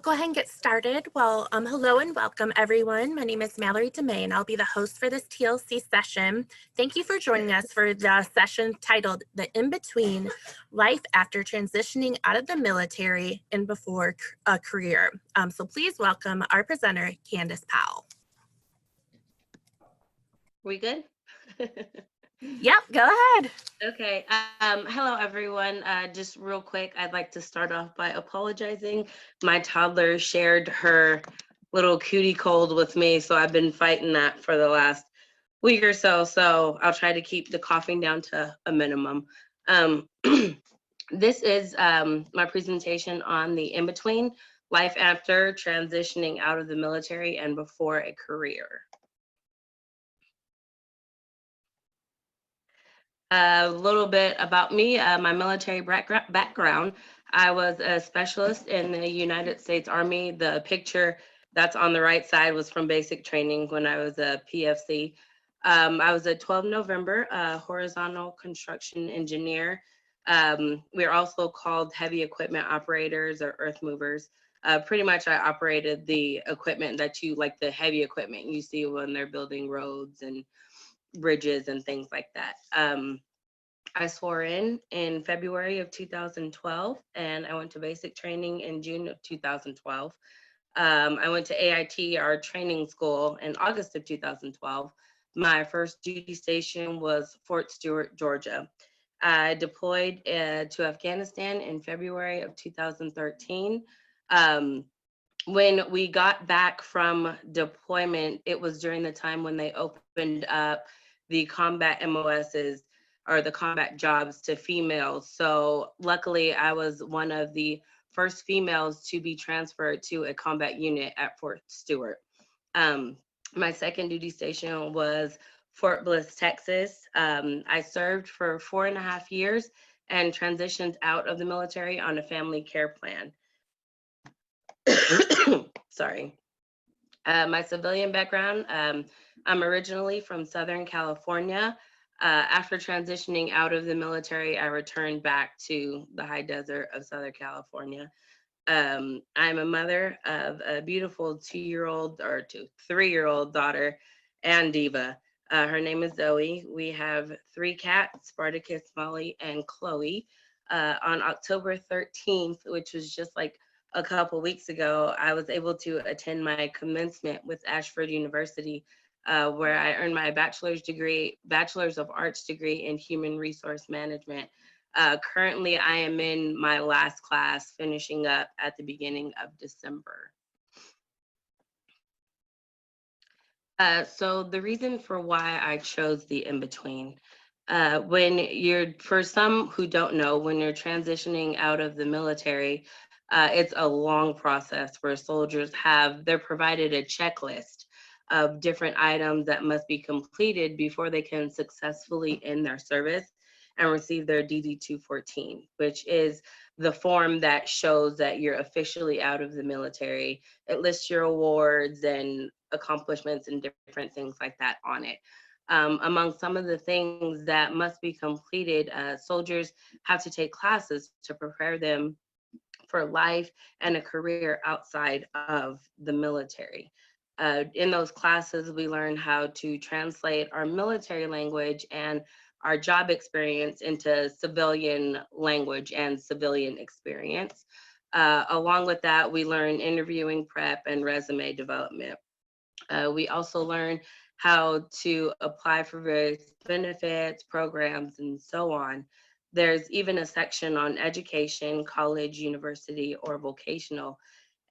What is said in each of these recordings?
go ahead and get started. Well, hello and welcome everyone. My name is Mallory DeMay and I'll be the host for this TLC session. Thank you for joining us for the session titled The In-Between, Life After Transitioning Out of the Military and Before a Career. So please welcome our presenter, Candace Powell. We good? Yep, go ahead. Okay. Hello, everyone. Just real quick, I'd like to start off by apologizing. My toddler shared her little cutie cold with me, so I've been fighting that for the last week or so. So I'll try to keep the coughing down to a minimum. This is my presentation on the in-between, life after transitioning out of the military and before a career. A little bit about me, my military background. I was a specialist in the United States Army. The picture that's on the right side was from basic training when I was a PFC. I was a 12 November horizontal construction engineer. We're also called heavy equipment operators or earth movers. Pretty much I operated the equipment that like the heavy equipment you see when they're building roads and bridges and things like that. I swore in February of 2012, and I went to basic training in June of 2012. I went to AIT, our training school, in August of 2012. My first duty station was Fort Stewart, Georgia. I deployed to Afghanistan in February of 2013. When we got back from deployment, it was during the time when they opened up the combat MOSs or the combat jobs to females. So luckily I was one of the first females to be transferred to a combat unit at Fort Stewart. My second duty station was Fort Bliss, Texas. I served for 4.5 years and transitioned out of the military on a family care plan. Sorry. My civilian background, I'm originally from Southern California. After transitioning out of the military, I returned back to the high desert of Southern California. I'm a mother of a beautiful 2-year-old or 3-year-old daughter, and Diva. Her name is Zoe. We have 3 cats, Spartacus, Molly, and Chloe. On October 13th, which was just like a couple weeks ago, I was able to attend my commencement with Ashford University, where I earned my bachelor's of arts degree in human resource management. Currently, I am in my last class, finishing up at the beginning of December. So the reason for why I chose the in-between, for some who don't know, when you're transitioning out of the military, it's a long process where soldiers they're provided a checklist of different items that must be completed before they can successfully end their service and receive their DD-214, which is the form that shows that you're officially out of the military. It lists your awards and accomplishments and different things like that on it. Among some of the things that must be completed, soldiers have to take classes to prepare them for life and a career outside of the military. In those classes, we learn how to translate our military language and our job experience into civilian language and civilian experience. Along with that, we learn interviewing prep and resume development. We also learn how to apply for various benefits, programs, and so on. There's even a section on education, college, university, or vocational.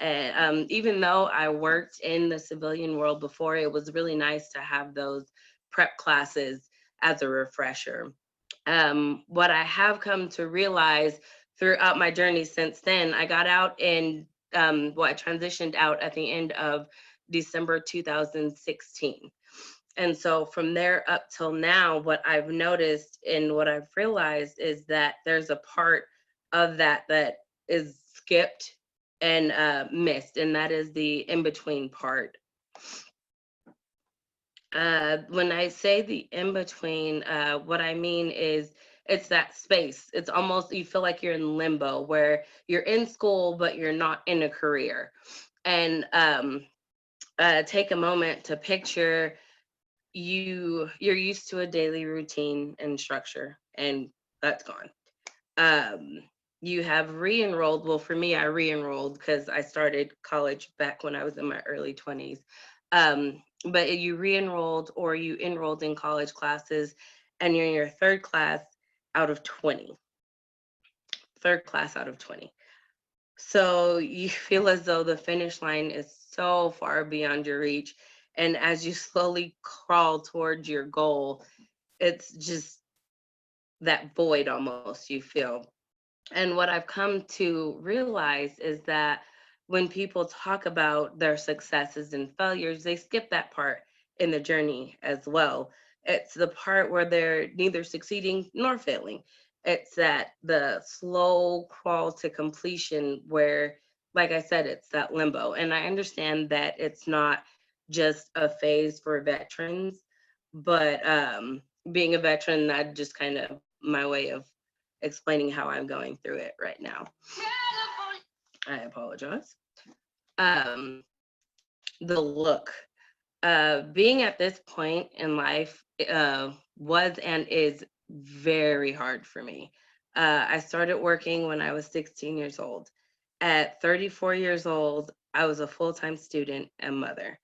Even though I worked in the civilian world before, it was really nice to have those prep classes as a refresher. What I have come to realize throughout my journey since then, I got out I transitioned out at the end of December 2016. And so from there up till now, what I've noticed and what I've realized is that there's a part of that is skipped and missed, and that is the in-between part. When I say the in-between, what I mean is it's that space. It's almost, you feel like you're in limbo where you're in school, but you're not in a career. And take a moment to picture you're used to a daily routine and structure, and that's gone. Um, you have re-enrolled. Well, for me, I re-enrolled because I started college back when I was in my early 20s. But you re-enrolled or you enrolled in college classes and you're in your out of 20, third class out of 20. So you feel as though the finish line is so far beyond your reach. And as you slowly crawl towards your goal, it's just that void almost you feel. And what I've come to realize is that when people talk about their successes and failures, they skip that part in the journey as well. It's the part where they're neither succeeding nor failing. It's that the slow crawl to completion where, like I said, it's that limbo. And I understand that it's not just a phase for veterans, but being a veteran, that just kind of my way of explaining how I'm going through it right now. I apologize. Um, the look. Being at this point in life was and is very hard for me. I started working when I was 16 years old. At 34 years old, I was a full-time student and mother.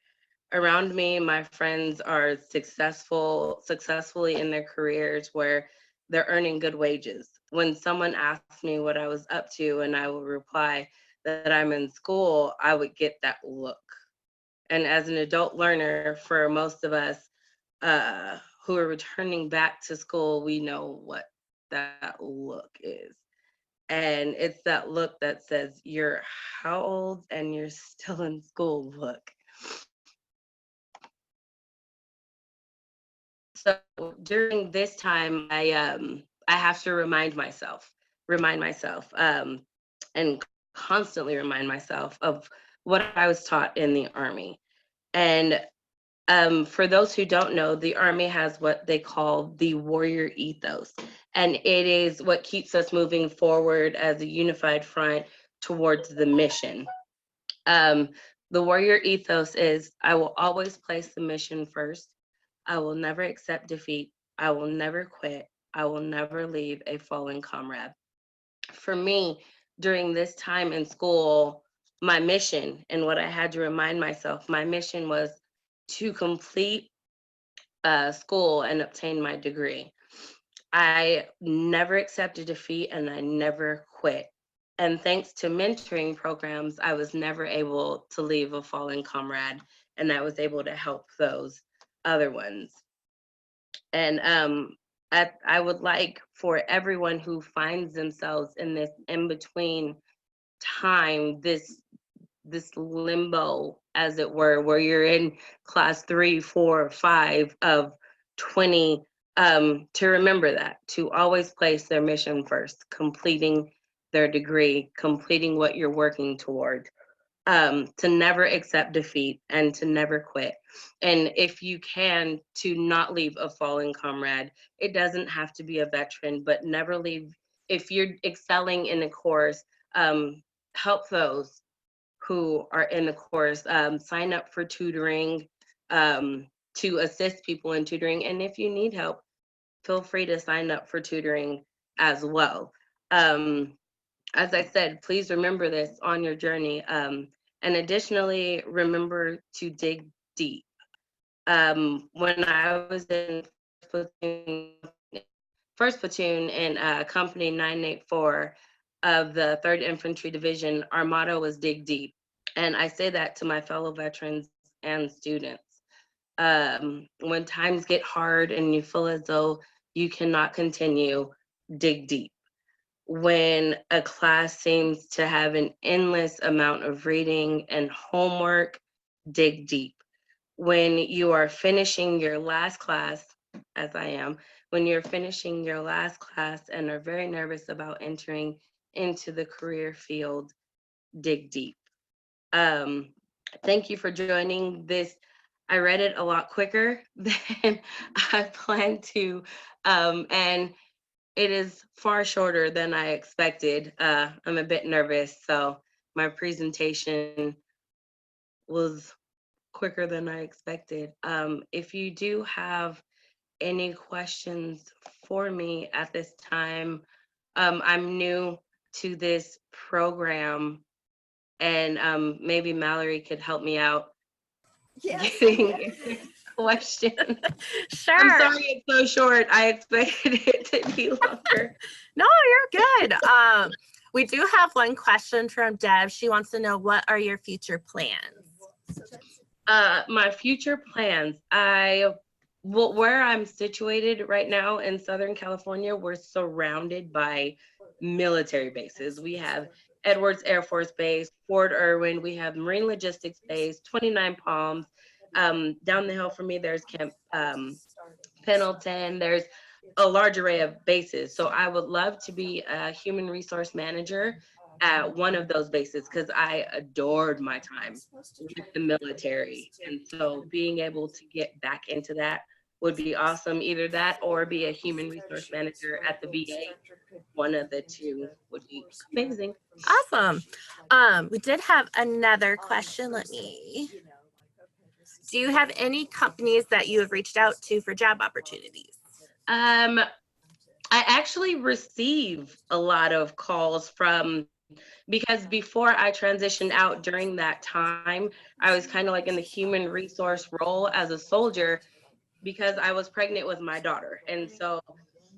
Around me, my friends are successfully in their careers where they're earning good wages. When someone asks me what I was up to and I will reply that I'm in school, I would get that look. And as an adult learner, for most of us who are returning back to school, we know what that look is. And it's that look that says, you're how old and you're still in school look. So during this time, I have to remind myself, and constantly remind myself of what I was taught in the Army. And for those who don't know, the Army has what they call the Warrior Ethos, and it is what keeps us moving forward as a unified front towards the mission. Um, the Warrior Ethos is, I will always place the mission first. I will never accept defeat. I will never quit. I will never leave a fallen comrade. For me, during this time in school, my mission and what I had to remind myself, my mission was to complete school and obtain my degree. I never accepted defeat and I never quit. And thanks to mentoring programs, I was never able to leave a fallen comrade and I was able to help those other ones. And I would like for everyone who finds themselves in this in between time, this limbo, as it were, where you're in class 3, 4, 5 of 20, to remember that, to always place their mission first, completing their degree, completing what you're working toward, to never accept defeat and to never quit. And if you can, to not leave a fallen comrade. It doesn't have to be a veteran, but never leave. If you're excelling in a course, help those who are in the course, sign up for tutoring, to assist people in tutoring. And if you need help, feel free to sign up for tutoring as well. Um, as I said, please remember this on your journey. And additionally, remember to dig deep. When I was in platoon, first platoon in Company 984 of the 3rd Infantry Division, our motto was dig deep. And I say that to my fellow veterans and students. When times get hard and you feel as though you cannot continue, dig deep. When a class seems to have an endless amount of reading and homework, dig deep. When you are finishing your last class, as I am, when you're finishing your last class and are very nervous about entering into the career field, dig deep. Thank you for joining this. I read it a lot quicker than I planned to. And it is far shorter than I expected. I'm a bit nervous, so my presentation was quicker than I expected. If you do have any questions for me at this time, I'm new to this program, and maybe Mallory could help me out getting questions. Sure. I'm sorry it's so short. I expected it to be longer. No, you're good. We do have one question from Deb. She wants to know, what are your future plans? My future plans, where I'm situated right now in Southern California, we're surrounded by military bases. We have Edwards Air Force Base, Fort Irwin, we have Marine Logistics Base, 29 Palms. Down the hill from me, there's Camp Pendleton. There's a large array of bases. So I would love to be a human resource manager at one of those bases because I adored my time with the military. And so being able to get back into that would be awesome. Either that or be a human resource manager at the VA. One of the two would be amazing. Awesome. We did have another question. Do you have any companies that you have reached out to for job opportunities? I actually receive a lot of calls because before I transitioned out during that time, I was kind of like in the human resource role as a soldier because I was pregnant with my daughter. And so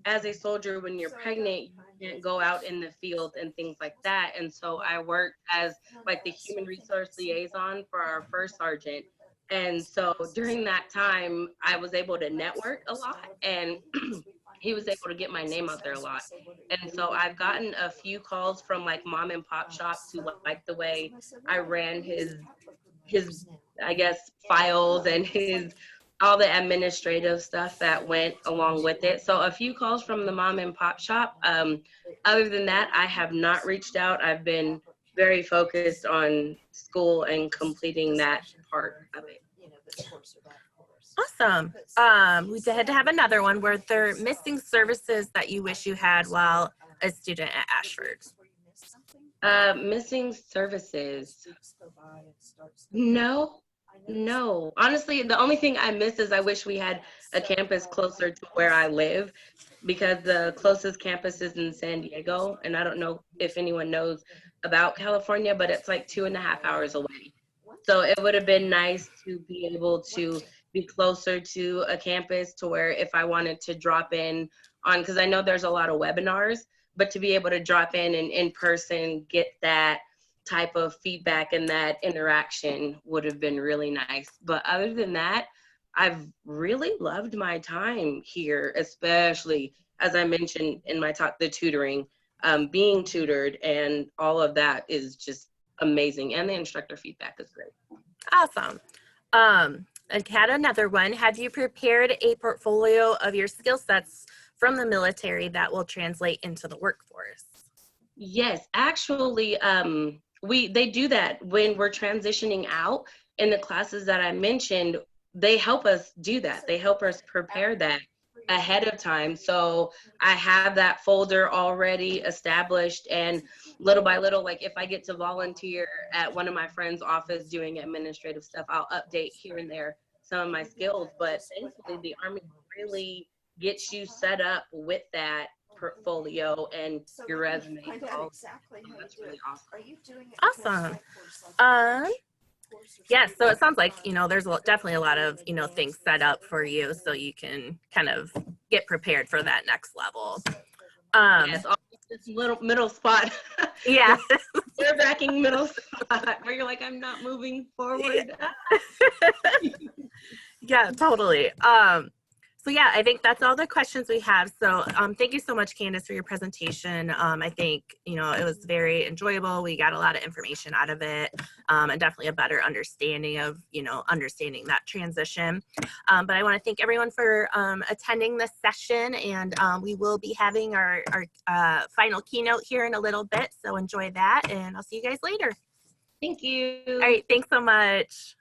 as a soldier, when you're pregnant, you can't go out in the field and things like that. And so I worked as like the human resource liaison for our first sergeant. And so during that time, I was able to network a lot, and he was able to get my name out there a lot. And so I've gotten a few calls from like mom and pop shops who like the way I ran his I guess files and his all the administrative stuff that went along with it. So a few calls from the mom and pop shop. Other than that, I have not reached out. I've been very focused on school and completing that part of it. Awesome. We had to have another one. Were there missing services that you wish you had while a student at Ashford? Missing services. No. Honestly, the only thing I miss is I wish we had a campus closer to where I live, because the closest campus is in San Diego. And I don't know if anyone knows about California, but it's like 2.5 hours away. So it would have been nice to be able to be closer to a campus to where if I wanted to drop in on, because I know there's a lot of webinars, but to be able to drop in person, get that type of feedback and that interaction would have been really nice. But other than that, I've really loved my time here, especially as I mentioned in my talk, the tutoring, being tutored and all of that is just amazing. And the instructor feedback is great. Awesome. I had another one. Have you prepared a portfolio of your skill sets from the military that will translate into the workforce? Yes, actually, they do that when we're transitioning out in the classes that I mentioned. They help us do that. They help us prepare that ahead of time. So I have that folder already established, and little by little, like if I get to volunteer at one of my friends' office doing administrative stuff, I'll update here and there some of my skills. But thankfully, the Army really gets you set up with that portfolio and your resume. That's really awesome. Awesome. Yeah, so it sounds like, there's definitely a lot of, things set up for you so you can kind of get prepared for that next level. Yes, this little middle spot. Yeah. They're backing middle spot where you're like, I'm not moving forward. Yeah, totally. So yeah, I think that's all the questions we have. So thank you so much, Candace, for your presentation. I think, it was very enjoyable. We got a lot of information out of it, and definitely a better understanding of, understanding that transition. But I want to thank everyone for attending this session, and we will be having our final keynote here in a little bit. So enjoy that, and I'll see you guys later. Thank you. All right, thanks so much.